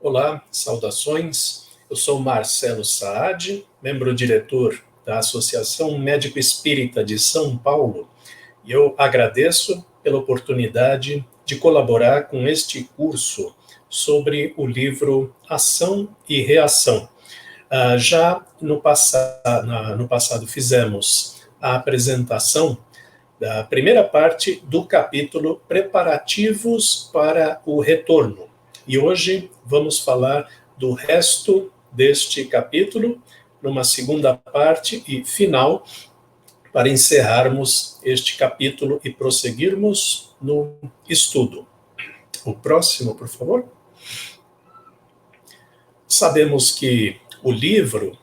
Olá, saudações. Eu sou Marcelo Saad, membro-diretor da Associação Médico Espírita de São Paulo, e eu agradeço pela oportunidade de colaborar com este curso sobre o livro Ação e Reação. Já no passado fizemos a apresentação da primeira parte do capítulo Preparativos para o Retorno. E hoje vamos falar do resto deste capítulo, numa segunda parte e final, para encerrarmos este capítulo e prosseguirmos no estudo. O próximo, por favor. Sabemos que o livro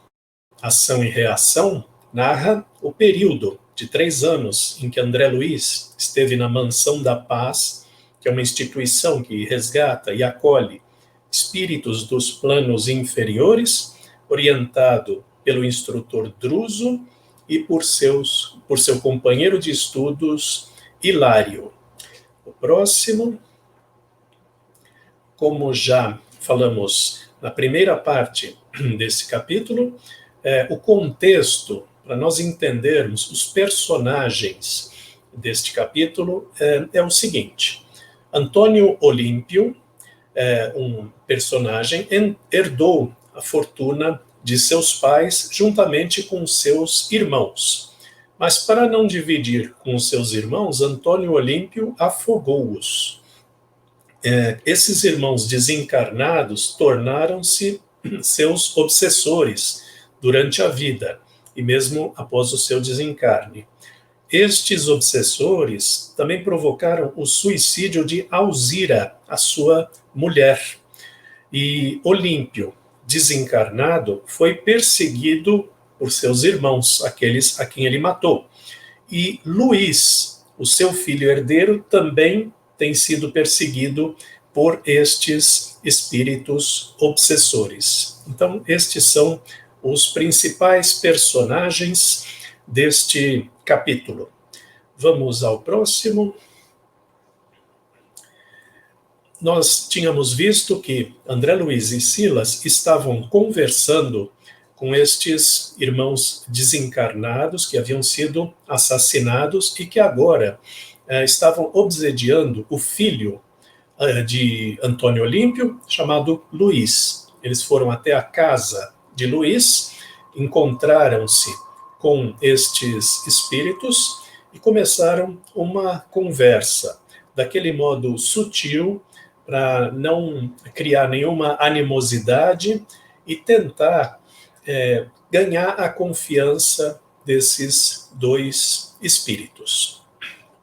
Ação e Reação narra o período de 3 anos em que André Luiz esteve na Mansão da Paz, que é uma instituição que resgata e acolhe espíritos dos planos inferiores, orientado pelo instrutor Druso e por seu companheiro de estudos, Hilário. O próximo, como já falamos na primeira parte desse capítulo, o contexto, para nós entendermos os personagens deste capítulo, é o seguinte: Antônio Olímpio, um personagem, herdou a fortuna de seus pais juntamente com seus irmãos. Mas para não dividir com seus irmãos, Antônio Olímpio afogou-os. Esses irmãos desencarnados tornaram-se seus obsessores durante a vida e mesmo após o seu desencarne. Estes obsessores também provocaram o suicídio de Alzira, a sua mulher. E Olímpio, desencarnado, foi perseguido por seus irmãos, aqueles a quem ele matou. E Luís, o seu filho herdeiro, também tem sido perseguido por estes espíritos obsessores. Então, estes são os principais personagens deste capítulo. Vamos ao próximo. Nós tínhamos visto que André Luiz e Silas estavam conversando com estes irmãos desencarnados que haviam sido assassinados e que agora estavam obsediando o filho de Antônio Olímpio, chamado Luís. Eles foram até a casa de Luís, encontraram-se com estes espíritos e começaram uma conversa, daquele modo sutil, para não criar nenhuma animosidade e tentar ganhar a confiança desses dois espíritos.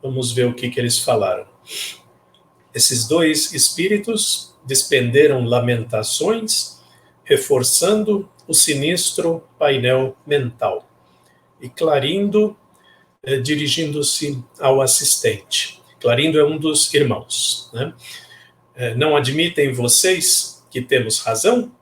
Vamos ver o que eles falaram. Esses dois espíritos despenderam lamentações, reforçando o sinistro painel mental. E Clarindo, dirigindo-se ao assistente. Clarindo é um dos irmãos, né? Não admitem vocês que temos razão?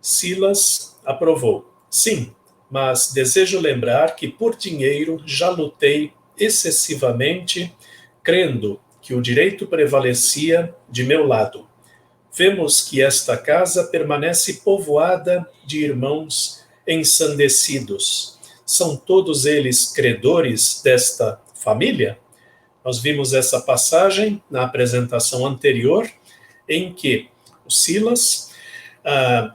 Silas aprovou. Sim, mas desejo lembrar que por dinheiro já lutei excessivamente, crendo que o direito prevalecia de meu lado. Vemos que esta casa permanece povoada de irmãos ensandecidos. São todos eles credores desta família? Nós vimos essa passagem na apresentação anterior, em que o Silas,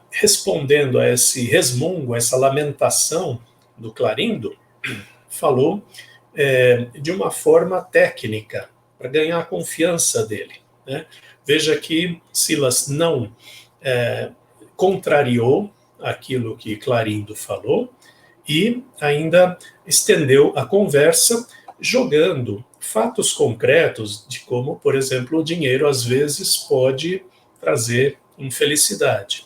respondendo a esse resmungo, a essa lamentação do Clarindo, falou de uma forma técnica, para ganhar a confiança dele, né? Veja que Silas não contrariou aquilo que Clarindo falou e ainda estendeu a conversa, jogando fatos concretos de como, por exemplo, o dinheiro às vezes pode trazer infelicidade.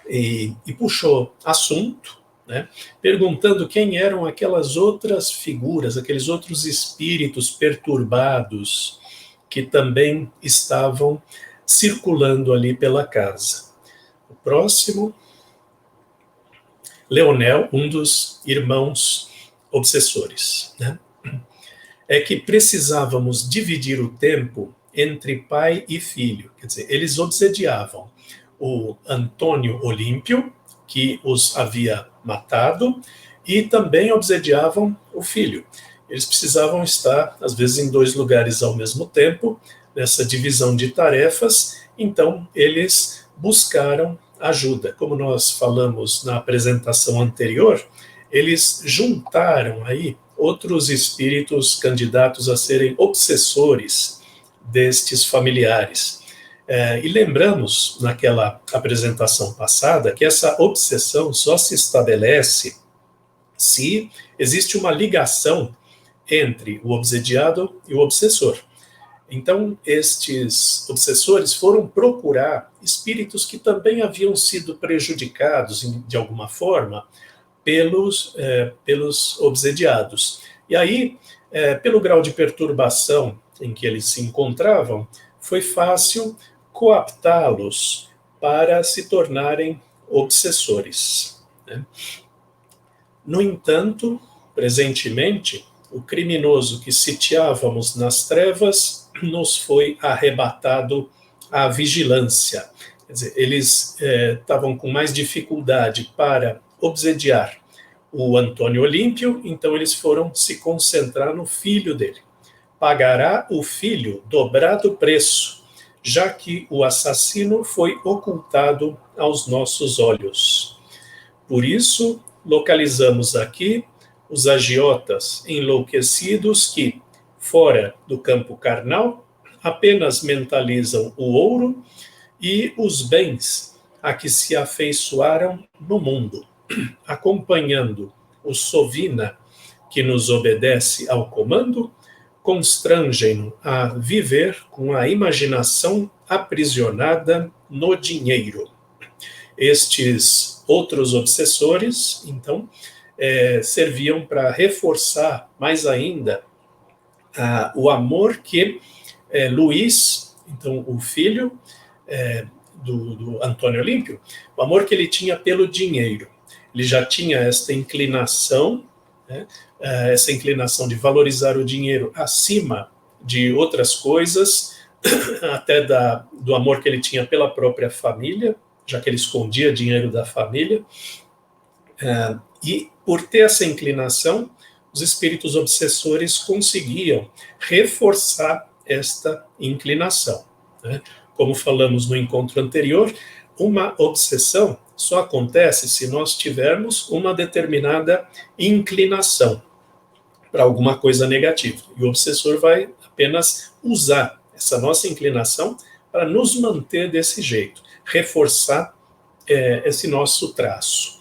E puxou assunto, né, perguntando quem eram aquelas outras figuras, aqueles outros espíritos perturbados que também estavam circulando ali pela casa. O próximo, Leonel, um dos irmãos obsessores, né? É que precisávamos dividir o tempo entre pai e filho. Quer dizer, eles obsediavam o Antônio Olímpio, que os havia matado, e também obsediavam o filho. Eles precisavam estar, às vezes, em 2 lugares ao mesmo tempo, nessa divisão de tarefas, então eles buscaram ajuda. Como nós falamos na apresentação anterior, eles juntaram aí outros espíritos candidatos a serem obsessores destes familiares. E lembramos, naquela apresentação passada, que essa obsessão só se estabelece se existe uma ligação entre o obsediado e o obsessor. Então, estes obsessores foram procurar espíritos que também haviam sido prejudicados, de alguma forma, pelos obsediados. E aí, pelo grau de perturbação em que eles se encontravam, foi fácil coaptá-los para se tornarem obsessores, né? No entanto, presentemente, o criminoso que sitiávamos nas trevas nos foi arrebatado à vigilância. Quer dizer, eles estavam com mais dificuldade para obsediar o Antônio Olímpio, então eles foram se concentrar no filho dele. Pagará o filho dobrado preço, já que o assassino foi ocultado aos nossos olhos. Por isso, localizamos aqui os agiotas enlouquecidos que, fora do campo carnal, apenas mentalizam o ouro e os bens a que se afeiçoaram no mundo, acompanhando o sovina que nos obedece ao comando, constrangem-no a viver com a imaginação aprisionada no dinheiro. Estes outros obsessores, então, serviam para reforçar mais ainda o amor que Luiz, então o filho do Antônio Olímpio, o amor que ele tinha pelo dinheiro. Ele já tinha esta inclinação, né, essa inclinação de valorizar o dinheiro acima de outras coisas, até do amor que ele tinha pela própria família, já que ele escondia dinheiro da família. E por ter essa inclinação, os espíritos obsessores conseguiam reforçar esta inclinação, né? Como falamos no encontro anterior, uma obsessão só acontece se nós tivermos uma determinada inclinação para alguma coisa negativa. E o obsessor vai apenas usar essa nossa inclinação para nos manter desse jeito, reforçar esse nosso traço.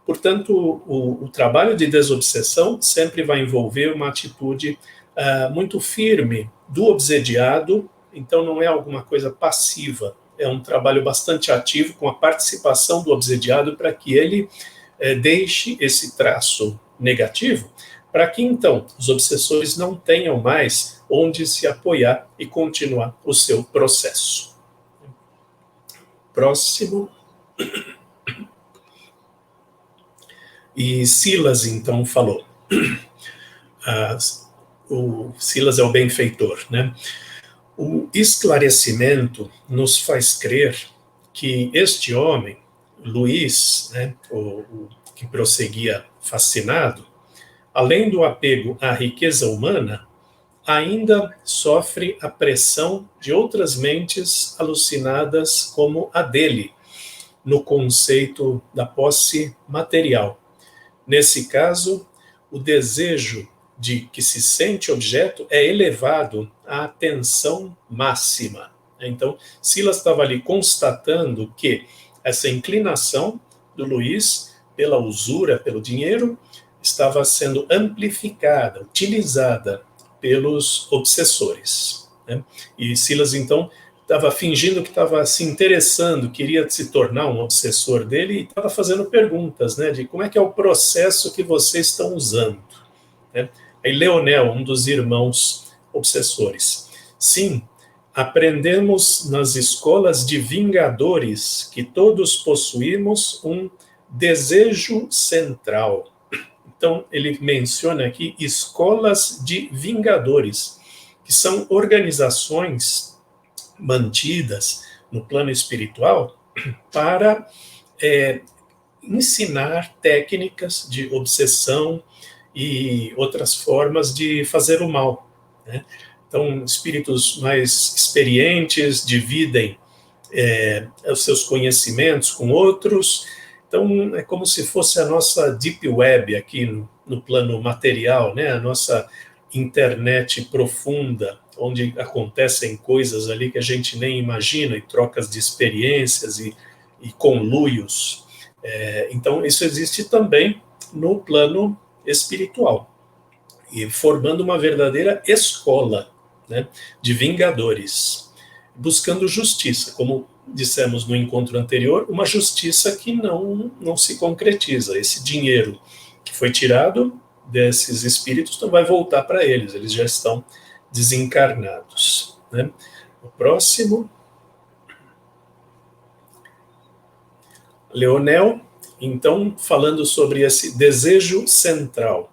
Portanto, o trabalho de desobsessão sempre vai envolver uma atitude muito firme do obsediado, então não é alguma coisa passiva, é um trabalho bastante ativo com a participação do obsediado para que ele deixe esse traço negativo, para que então os obsessores não tenham mais onde se apoiar e continuar o seu processo. Próximo. E Silas, então, falou. O Silas é o benfeitor, né? O esclarecimento nos faz crer que este homem, Luiz, né, o que prosseguia fascinado, além do apego à riqueza humana, ainda sofre a pressão de outras mentes alucinadas como a dele, no conceito da posse material. Nesse caso, o desejo de que se sente objeto é elevado à tensão máxima. Então, Silas estava ali constatando que essa inclinação do Luiz pela usura, pelo dinheiro, estava sendo amplificada, utilizada pelos obsessores, né? E Silas, então, estava fingindo que estava se interessando, queria se tornar um obsessor dele e estava fazendo perguntas, né, de como é que é o processo que vocês estão usando, né? Aí Leonel, um dos irmãos obsessores: sim, aprendemos nas escolas de vingadores que todos possuímos um desejo central. Então, ele menciona aqui escolas de vingadores, que são organizações mantidas no plano espiritual para ensinar técnicas de obsessão e outras formas de fazer o mal, né? Então, espíritos mais experientes dividem os seus conhecimentos com outros. Então, é como se fosse a nossa deep web aqui no plano material, né? A nossa internet profunda, onde acontecem coisas ali que a gente nem imagina, e trocas de experiências e conluios. Então, isso existe também no plano espiritual, e formando uma verdadeira escola, né, de vingadores, buscando justiça, como dissemos no encontro anterior, uma justiça que não se concretiza. Esse dinheiro que foi tirado desses espíritos não vai voltar para eles, eles já estão desencarnados, né? O próximo, Leonel, então, falando sobre esse desejo central.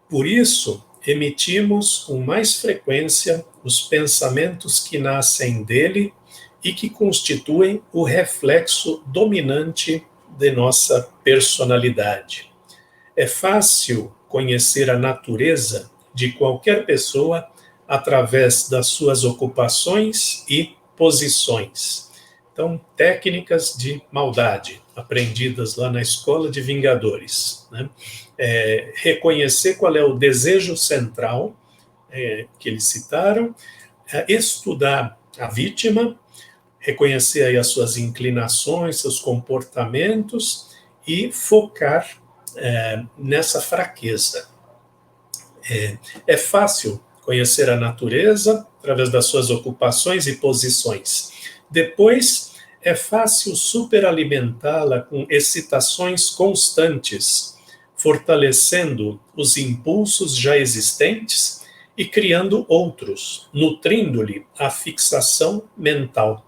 Por isso, emitimos com mais frequência os pensamentos que nascem dele e que constituem o reflexo dominante de nossa personalidade. É fácil conhecer a natureza de qualquer pessoa através das suas ocupações e posições. Então, técnicas de maldade, aprendidas lá na Escola de Vingadores, né? Reconhecer qual é o desejo central que eles citaram, estudar a vítima, reconhecer aí as suas inclinações, seus comportamentos e focar nessa fraqueza. É fácil conhecer a natureza através das suas ocupações e posições. Depois, é fácil superalimentá-la com excitações constantes, fortalecendo os impulsos já existentes e criando outros, nutrindo-lhe a fixação mental.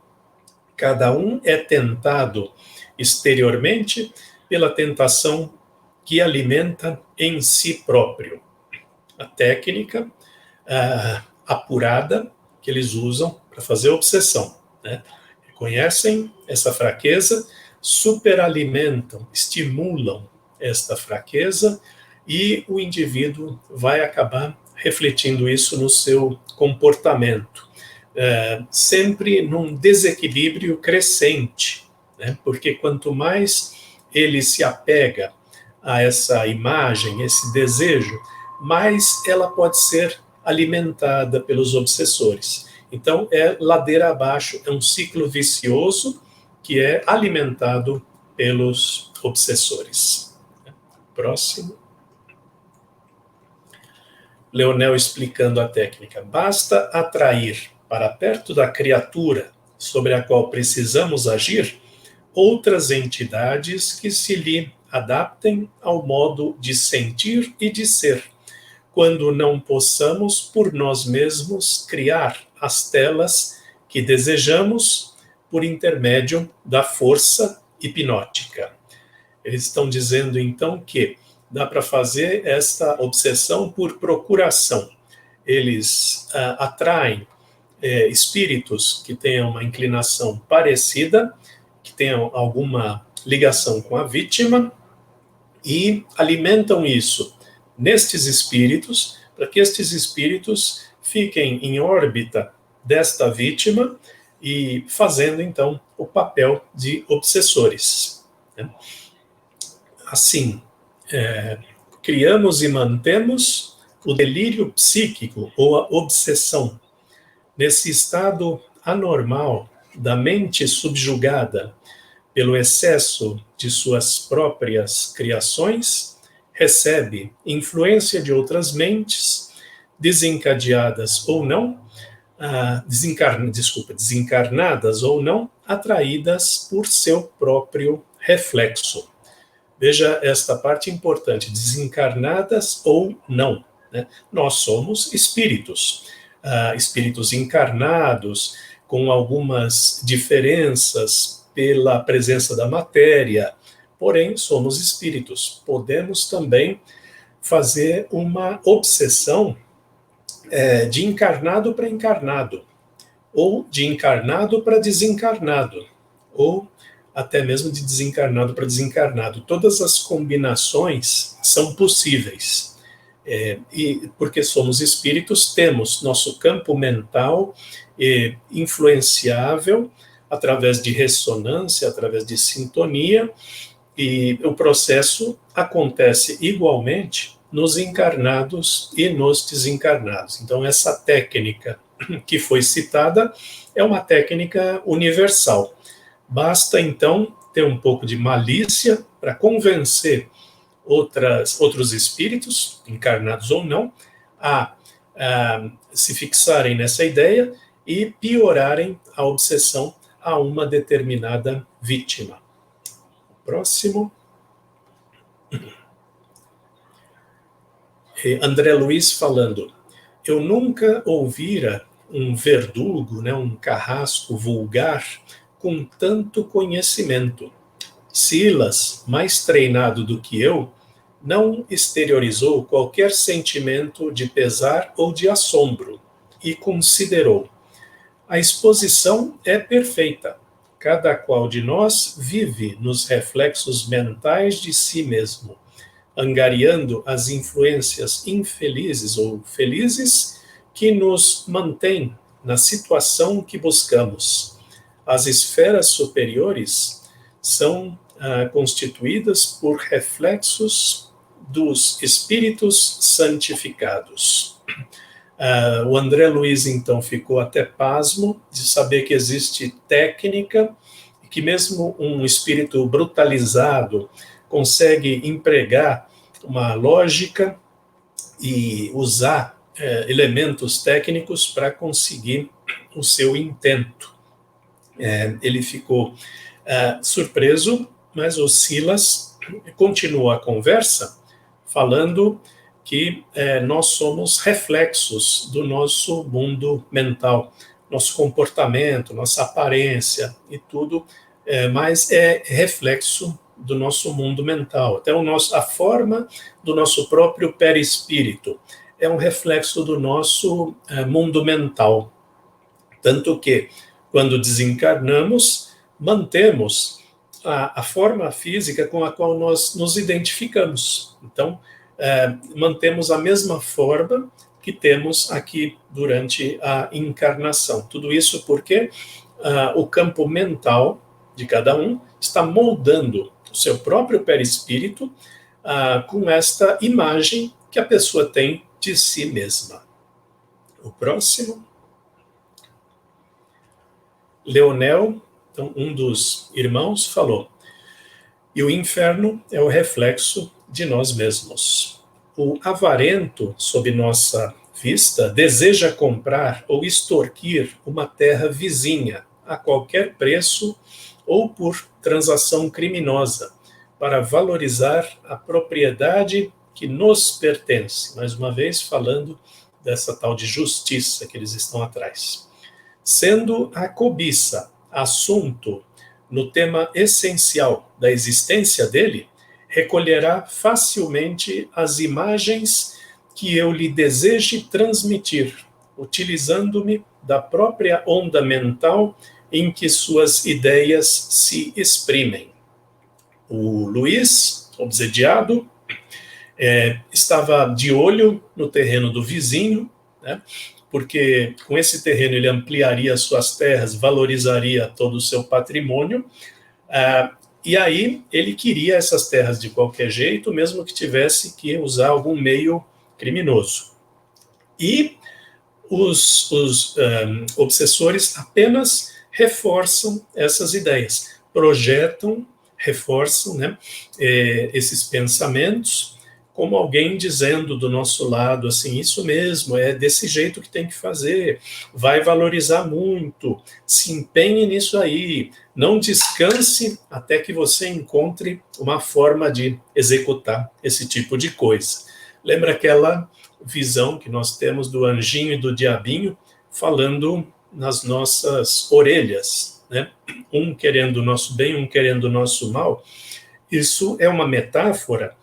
Cada um é tentado exteriormente pela tentação que alimenta em si próprio. A técnica apurada que eles usam para fazer obsessão, né? Reconhecem essa fraqueza, superalimentam, estimulam esta fraqueza e o indivíduo vai acabar refletindo isso no seu comportamento, sempre num desequilíbrio crescente, né? Porque quanto mais ele se apega a essa imagem, esse desejo, mais ela pode ser alimentada pelos obsessores. Então, é ladeira abaixo, é um ciclo vicioso que é alimentado pelos obsessores. Próximo. Leonel explicando a técnica. Basta atrair para perto da criatura sobre a qual precisamos agir outras entidades que se lhe adaptem ao modo de sentir e de ser, quando não possamos por nós mesmos criar as telas que desejamos por intermédio da força hipnótica. Eles estão dizendo então que dá para fazer esta obsessão por procuração. Eles atraem espíritos que tenham uma inclinação parecida, que tenham alguma ligação com a vítima, e alimentam isso nestes espíritos, para que estes espíritos fiquem em órbita desta vítima e fazendo, então, o papel de obsessores. Assim, criamos e mantemos o delírio psíquico ou a obsessão. Nesse estado anormal da mente subjugada pelo excesso de suas próprias criações, recebe influência de outras mentes, desencadeadas ou não, desencarnadas ou não, atraídas por seu próprio reflexo. Veja esta parte importante, desencarnadas ou não, né? Nós somos espíritos, espíritos encarnados, com algumas diferenças pela presença da matéria, porém somos espíritos. Podemos também fazer uma obsessão de encarnado para encarnado, ou de encarnado para desencarnado, ou até mesmo de desencarnado para desencarnado. Todas as combinações são possíveis. E porque somos espíritos, temos nosso campo mental influenciável através de ressonância, através de sintonia, e o processo acontece igualmente nos encarnados e nos desencarnados. Então, essa técnica que foi citada é uma técnica universal. Basta, então, ter um pouco de malícia para convencer outros espíritos, encarnados ou não, a se fixarem nessa ideia e piorarem a obsessão a uma determinada vítima. Próximo. André Luiz falando: eu nunca ouvira um verdugo, né, um carrasco vulgar com tanto conhecimento. Silas, mais treinado do que eu, não exteriorizou qualquer sentimento de pesar ou de assombro e considerou: a exposição é perfeita. Cada qual de nós vive nos reflexos mentais de si mesmo, angariando as influências infelizes ou felizes que nos mantêm na situação que buscamos. As esferas superiores são constituídas por reflexos dos espíritos santificados. O André Luiz, então, ficou até pasmo de saber que existe técnica e que mesmo um espírito brutalizado consegue empregar uma lógica e usar elementos técnicos para conseguir o seu intento. Ele ficou surpreso, mas o Silas continuou a conversa falando que nós somos reflexos do nosso mundo mental, nosso comportamento, nossa aparência e tudo, mas é reflexo do nosso mundo mental. Até a forma do nosso próprio perispírito é um reflexo do nosso mundo mental. Tanto que, quando desencarnamos, mantemos a forma física com a qual nós nos identificamos. Então, mantemos a mesma forma que temos aqui durante a encarnação. Tudo isso porque o campo mental de cada um está moldando o seu próprio perispírito com esta imagem que a pessoa tem de si mesma. O próximo. Leonel, então, um dos irmãos, falou: e o inferno é o reflexo de nós mesmos. O avarento, sob nossa vista, deseja comprar ou extorquir uma terra vizinha a qualquer preço ou por transação criminosa, para valorizar a propriedade que nos pertence. Mais uma vez, falando dessa tal de justiça que eles estão atrás. Sendo a cobiça assunto no tema essencial da existência dele, recolherá facilmente as imagens que eu lhe deseje transmitir, utilizando-me da própria onda mental em que suas ideias se exprimem. O Luiz, obsediado, estava de olho no terreno do vizinho, né? Porque com esse terreno ele ampliaria suas terras, valorizaria todo o seu patrimônio, e aí ele queria essas terras de qualquer jeito, mesmo que tivesse que usar algum meio criminoso. E os obsessores apenas reforçam essas ideias, projetam, reforçam, né, esses pensamentos, como alguém dizendo do nosso lado, assim, isso mesmo, é desse jeito que tem que fazer, vai valorizar muito, se empenhe nisso aí, não descanse até que você encontre uma forma de executar esse tipo de coisa. Lembra aquela visão que nós temos do anjinho e do diabinho falando nas nossas orelhas, né? Um querendo o nosso bem, um querendo o nosso mal? Isso é uma metáfora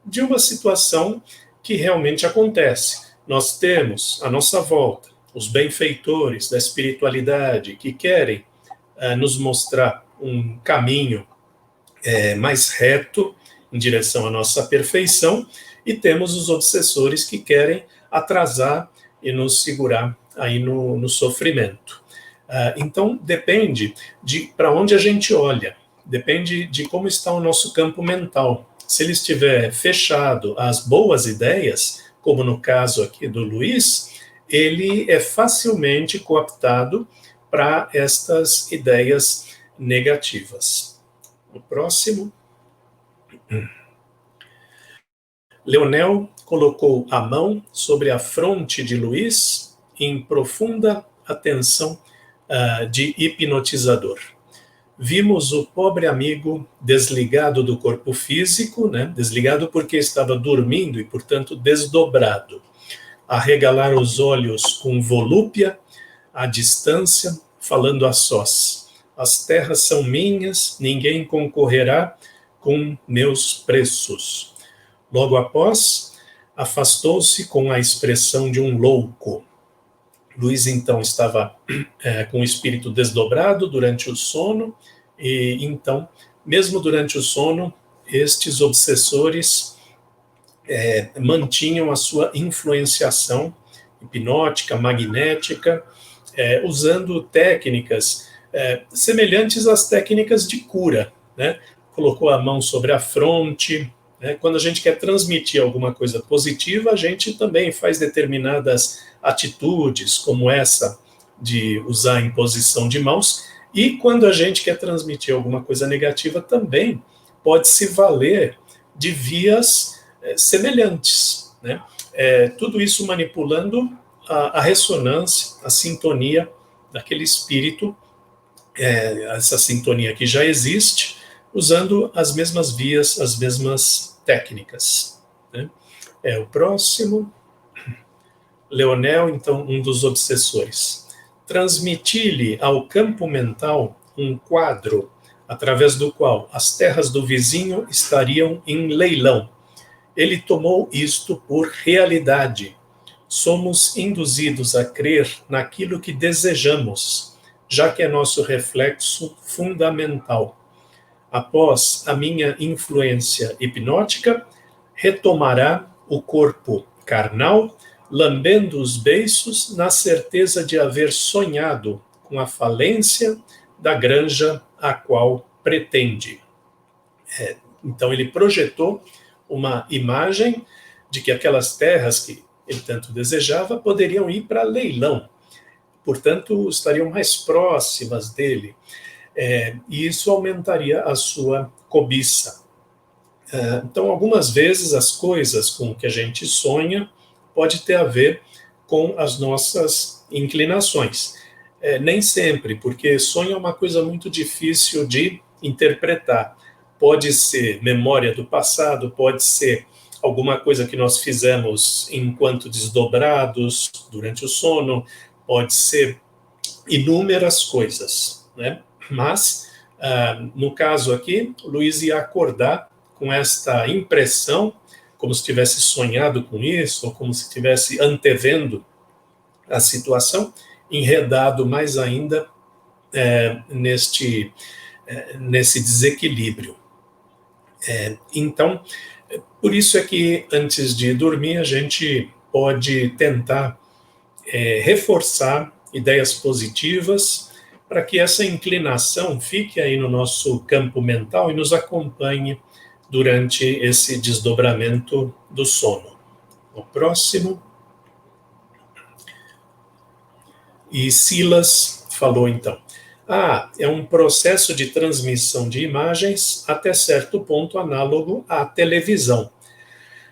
de uma situação que realmente acontece. Nós temos à nossa volta os benfeitores da espiritualidade que querem nos mostrar um caminho mais reto em direção à nossa perfeição, e temos os obsessores que querem atrasar e nos segurar aí no sofrimento. Então, depende de para onde a gente olha, depende de como está o nosso campo mental. Se ele estiver fechado às boas ideias, como no caso aqui do Luiz, ele é facilmente cooptado para estas ideias negativas. O próximo. Leonel colocou a mão sobre a fronte de Luiz em profunda atenção de hipnotizador. Vimos o pobre amigo desligado do corpo físico, né? Desligado porque estava dormindo e, portanto, desdobrado, arregalar os olhos com volúpia, à distância, falando a sós. As terras são minhas, ninguém concorrerá com meus preços. Logo após, afastou-se com a expressão de um louco. Luiz, então, estava com o espírito desdobrado durante o sono, e então, mesmo durante o sono, estes obsessores mantinham a sua influenciação hipnótica, magnética, usando técnicas semelhantes às técnicas de cura, né? Colocou a mão sobre a fronte. Quando a gente quer transmitir alguma coisa positiva, a gente também faz determinadas atitudes, como essa de usar a imposição de mãos, e quando a gente quer transmitir alguma coisa negativa, também pode se valer de vias semelhantes, né? Tudo isso manipulando a ressonância, a sintonia daquele espírito, essa sintonia que já existe, usando as mesmas vias, as mesmas técnicas, né? O próximo. Leonel, então, um dos obsessores. Transmiti-lhe ao campo mental um quadro através do qual as terras do vizinho estariam em leilão. Ele tomou isto por realidade. Somos induzidos a crer naquilo que desejamos, já que é nosso reflexo fundamental. Após a minha influência hipnótica, retomará o corpo carnal, lambendo os beiços na certeza de haver sonhado com a falência da granja a qual pretende. Então ele projetou uma imagem de que aquelas terras que ele tanto desejava poderiam ir para leilão, portanto estariam mais próximas dele, e isso aumentaria a sua cobiça. Então, algumas vezes as coisas com que a gente sonha pode ter a ver com as nossas inclinações. Nem sempre, porque sonho é uma coisa muito difícil de interpretar. Pode ser memória do passado, pode ser alguma coisa que nós fizemos enquanto desdobrados durante o sono, pode ser inúmeras coisas, né? Mas, no caso aqui, o Luiz ia acordar com esta impressão, como se tivesse sonhado com isso, ou como se estivesse antevendo a situação, enredado mais ainda nesse desequilíbrio. Então, por isso é que antes de dormir a gente pode tentar reforçar ideias positivas para que essa inclinação fique aí no nosso campo mental e nos acompanhe durante esse desdobramento do sono. O próximo. E Silas falou então: é um processo de transmissão de imagens até certo ponto análogo à televisão.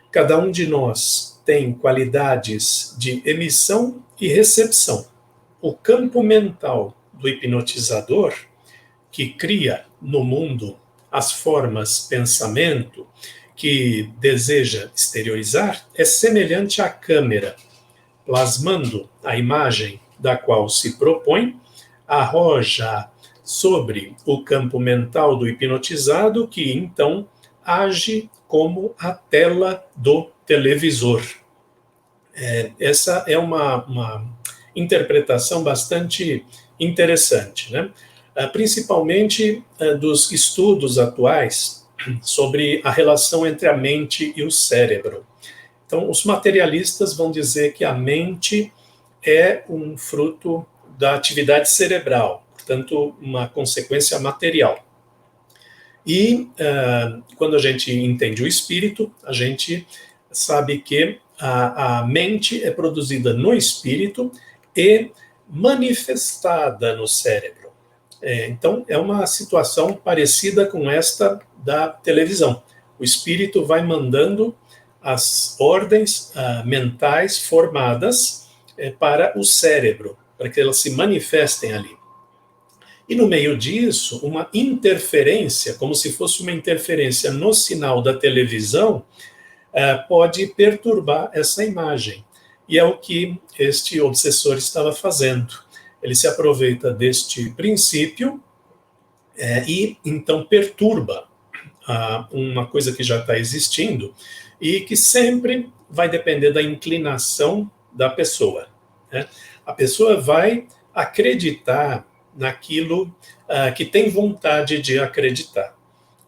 Cada um de nós tem qualidades de emissão e recepção. O campo mental do hipnotizador, que cria no mundo as formas pensamento que deseja exteriorizar, é semelhante à câmera, plasmando a imagem da qual se propõe, arroja sobre o campo mental do hipnotizado, que então age como a tela do televisor. Essa é uma interpretação bastante interessante, né? principalmente dos estudos atuais sobre a relação entre a mente e o cérebro. Então, os materialistas vão dizer que a mente é um fruto da atividade cerebral, portanto, uma consequência material. E quando a gente entende o espírito, a gente sabe que a mente é produzida no espírito e manifestada no cérebro. Então, é uma situação parecida com esta da televisão. O espírito vai mandando as ordens mentais formadas para o cérebro, para que elas se manifestem ali. E no meio disso, uma interferência, como se fosse uma interferência no sinal da televisão, pode perturbar essa imagem. E é o que este obsessor estava fazendo. Ele se aproveita deste princípio e então perturba uma coisa que já está existindo e que sempre vai depender da inclinação da pessoa. Né? A pessoa vai acreditar naquilo que tem vontade de acreditar.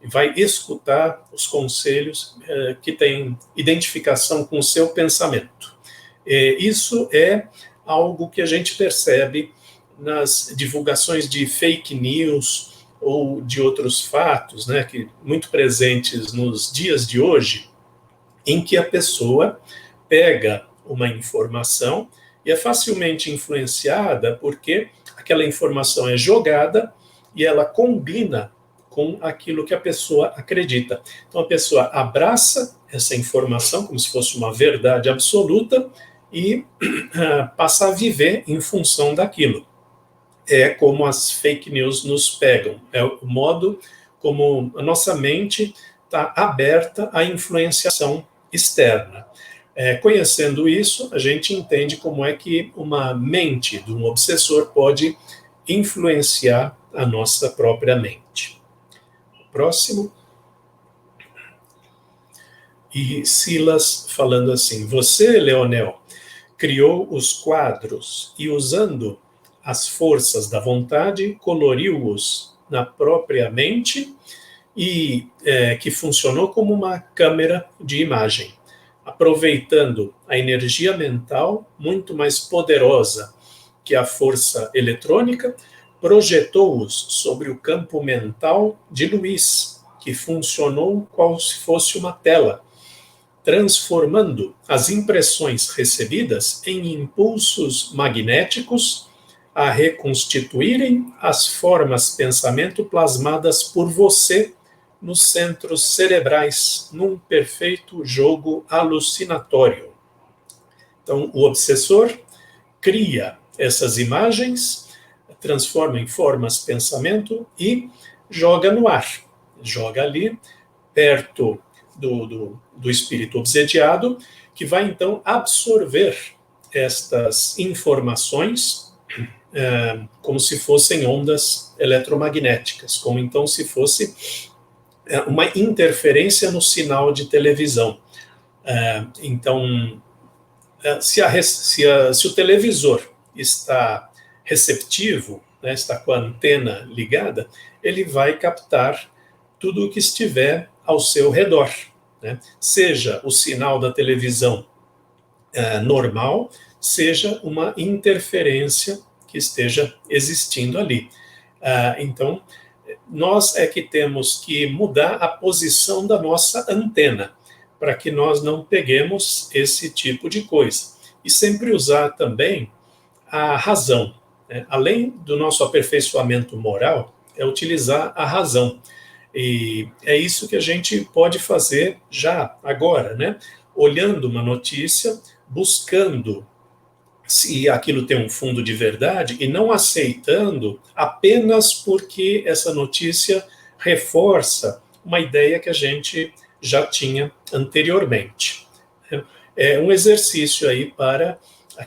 E vai escutar os conselhos que têm identificação com o seu pensamento. Isso é algo que a gente percebe nas divulgações de fake news ou de outros fatos, né, que muito presentes nos dias de hoje, em que a pessoa pega uma informação e é facilmente influenciada porque aquela informação é jogada e ela combina com aquilo que a pessoa acredita. Então a pessoa abraça essa informação como se fosse uma verdade absoluta e passa a viver em função daquilo. É como as fake news nos pegam, é o modo como a nossa mente está aberta à influenciação externa. Conhecendo isso, a gente entende como é que uma mente de um obsessor pode influenciar a nossa própria mente. Próximo. E Silas falando assim: você, Leonel, criou os quadros e, usando as forças da vontade, coloriu-os na própria mente e que funcionou como uma câmera de imagem, aproveitando a energia mental muito mais poderosa que a força eletrônica, projetou-os sobre o campo mental de Luiz, que funcionou qual se fosse uma tela, transformando as impressões recebidas em impulsos magnéticos a reconstituírem as formas pensamento plasmadas por você nos centros cerebrais, num perfeito jogo alucinatório. Então, o obsessor cria essas imagens, transforma em formas pensamento e joga no ar. Joga ali, perto do espírito obsediado, que vai então absorver estas informações como se fossem ondas eletromagnéticas, como então se fosse uma interferência no sinal de televisão. Então, se o televisor está receptivo, né, está com a antena ligada, ele vai captar tudo o que estiver ao seu redor, né? Seja o sinal da televisão normal, seja uma interferência que esteja existindo ali. Então, nós é que temos que mudar a posição da nossa antena, para que nós não peguemos esse tipo de coisa. E sempre usar também a razão. Né? Além do nosso aperfeiçoamento moral, é utilizar a razão. E é isso que a gente pode fazer já agora, né? Olhando uma notícia, buscando se aquilo tem um fundo de verdade e não aceitando apenas porque essa notícia reforça uma ideia que a gente já tinha anteriormente. É um exercício aí para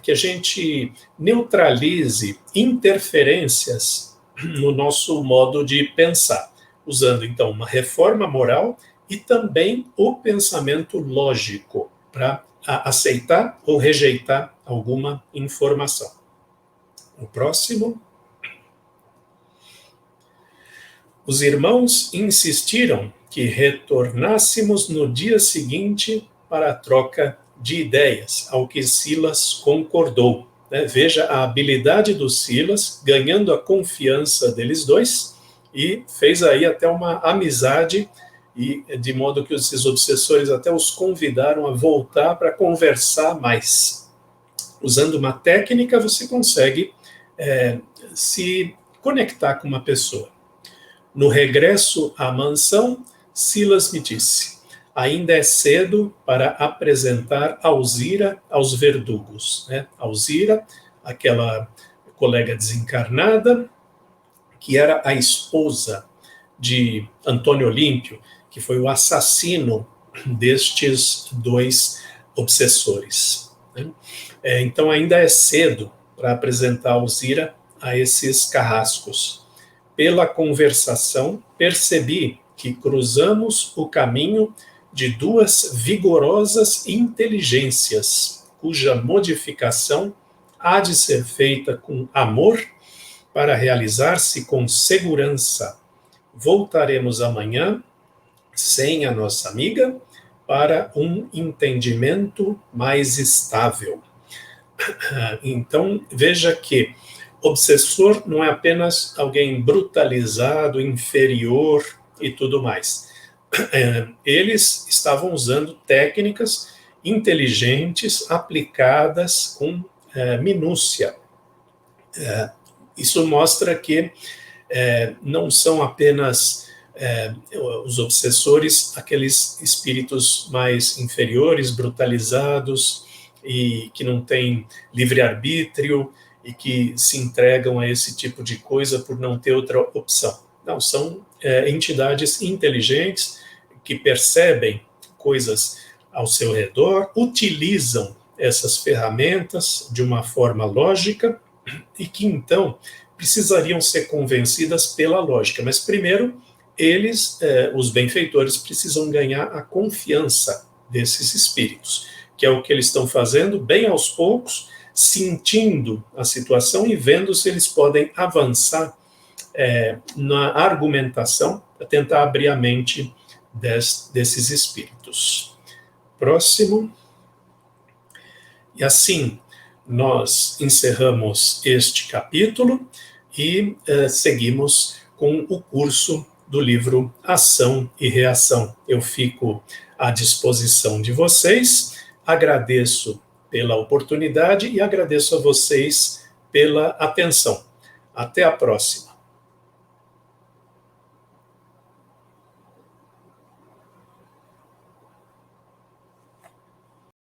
que a gente neutralize interferências no nosso modo de pensar, usando então uma reforma moral e também o pensamento lógico para aceitar ou rejeitar alguma informação. O próximo. Os irmãos insistiram que retornássemos no dia seguinte para a troca de ideias, ao que Silas concordou. Veja a habilidade do Silas, ganhando a confiança deles dois, e fez aí até uma amizade, e de modo que esses obsessores até os convidaram a voltar para conversar mais. Usando uma técnica, você consegue se conectar com uma pessoa. No regresso à mansão, Silas me disse: ainda é cedo para apresentar Alzira aos verdugos. Alzira, aquela colega desencarnada, que era a esposa de Antônio Olímpio, que foi o assassino destes dois obsessores. Então ainda é cedo para apresentar Alzira a esses carrascos. Pela conversação, percebi que cruzamos o caminho de duas vigorosas inteligências, cuja modificação há de ser feita com amor para realizar-se com segurança. Voltaremos amanhã, sem a nossa amiga, para um entendimento mais estável. Então, veja que obsessor não é apenas alguém brutalizado, inferior e tudo mais. Eles estavam usando técnicas inteligentes, aplicadas com minúcia. Isso mostra que não são apenas os obsessores, aqueles espíritos mais inferiores, brutalizados, e que não têm livre-arbítrio, e que se entregam a esse tipo de coisa por não ter outra opção. Não, são entidades inteligentes que percebem coisas ao seu redor, utilizam essas ferramentas de uma forma lógica e que, então, precisariam ser convencidas pela lógica. Mas, primeiro, eles, os benfeitores, precisam ganhar a confiança desses espíritos, que é o que eles estão fazendo, bem aos poucos, sentindo a situação e vendo se eles podem avançar na argumentação para tentar abrir a mente desses espíritos. Próximo. E assim, nós encerramos este capítulo e seguimos com o curso do livro Ação e Reação. Eu fico à disposição de vocês, agradeço pela oportunidade e agradeço a vocês pela atenção. Até a próxima.